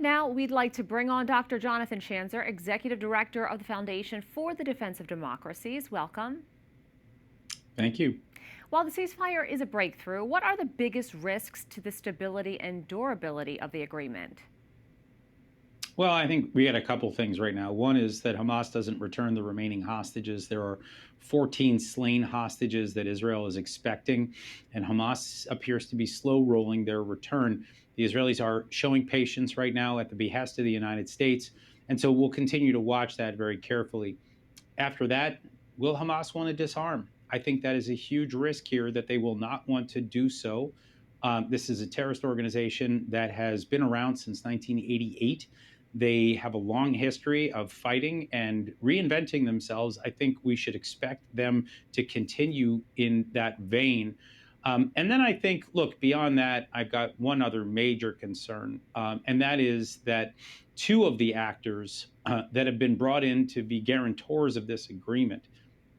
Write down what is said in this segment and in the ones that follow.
Now, we'd like to bring on Dr. Jonathan Schanzer, Executive Director of the Foundation for the Defense of Democracies. Welcome. Thank you. While the ceasefire is a breakthrough, what are the biggest risks to the stability and durability of the agreement? Well, I think we had a couple things right now. One is that Hamas doesn't return the remaining hostages. There are 14 slain hostages that Israel is expecting, and Hamas appears to be slow rolling their return. The Israelis are showing patience right now at the behest of the United States, and so we'll continue to watch that very carefully. After that, will Hamas want to disarm? I think that is a huge risk here that they will not want to do so. This is a terrorist organization that has been around since 1988. They have a long history of fighting and reinventing themselves. I think we should expect them to continue in that vein. And then I think, look, beyond that, I've got one other major concern, and that is that two of the actors that have been brought in to be guarantors of this agreement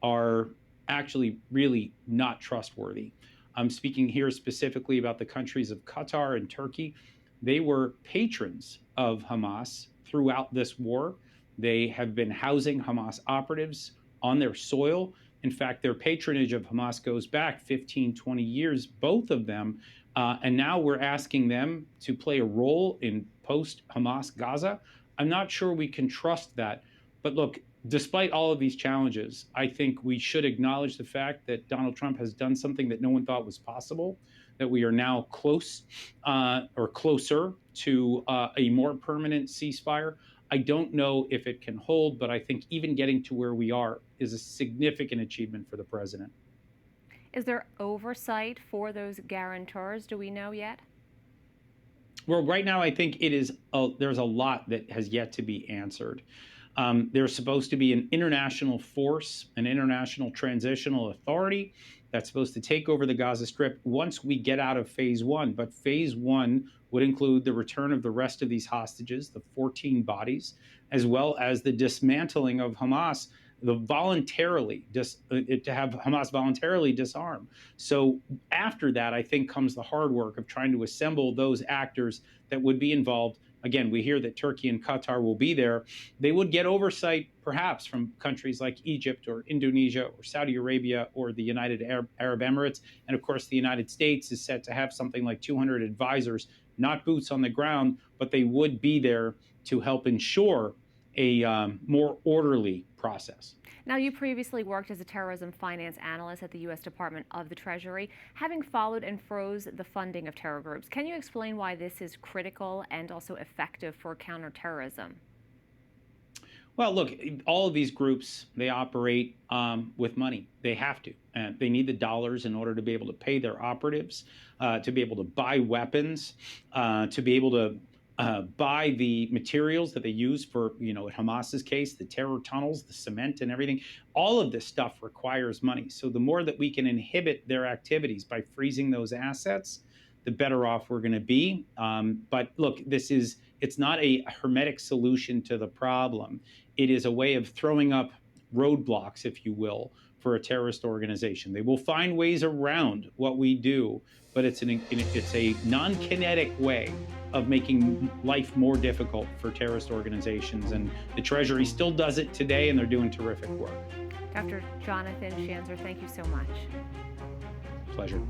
are actually really not trustworthy. I'm speaking here specifically about the countries of Qatar and Turkey. They were patrons of Hamas throughout this war. They have been housing Hamas operatives on their soil. In fact, their patronage of Hamas goes back 15, 20 years, both of them. And now we're asking them to play a role in post-Hamas Gaza. I'm not sure we can trust that. But look, despite all of these challenges, I think we should acknowledge the fact that Donald Trump has done something that no one thought was possible, that we are now close or closer to a more permanent ceasefire. I don't know if it can hold, but I think even getting to where we are is a significant achievement for the president. Is there oversight for those guarantors? Do we know yet? Well, right now, I think there's a lot that has yet to be answered. There's supposed to be an international force, an international transitional authority that's supposed to take over the Gaza Strip once we get out of phase one. But phase one would include the return of the rest of these hostages, the 14 bodies, as well as the dismantling of Hamas, to have Hamas voluntarily disarm. So after that, I think comes the hard work of trying to assemble those actors that would be involved. Again, we hear that Turkey and Qatar will be there. They would get oversight, perhaps, from countries like Egypt or Indonesia or Saudi Arabia or the United Arab Emirates. And of course, the United States is set to have something like 200 advisors, not boots on the ground, but they would be there to help ensure a more orderly process. Now, you previously worked as a terrorism finance analyst at the U.S. Department of the Treasury, having followed and froze the funding of terror groups. Can you explain why this is critical and also effective for counterterrorism? Well, look, all of these groups, they operate with money. They have to. And they need the dollars in order to be able to pay their operatives, to be able to buy weapons, to be able to buy the materials that they use for, in Hamas's case, the terror tunnels, the cement and everything. All of this stuff requires money. So the more that we can inhibit their activities by freezing those assets, the better off we're going to be. But look, it's not a hermetic solution to the problem. It is a way of throwing up roadblocks, if you will, for a terrorist organization. They will find ways around what we do, but it's a non-kinetic way of making life more difficult for terrorist organizations. And the Treasury still does it today, and they're doing terrific work. Dr. Jonathan Schanzer, thank you so much. Pleasure.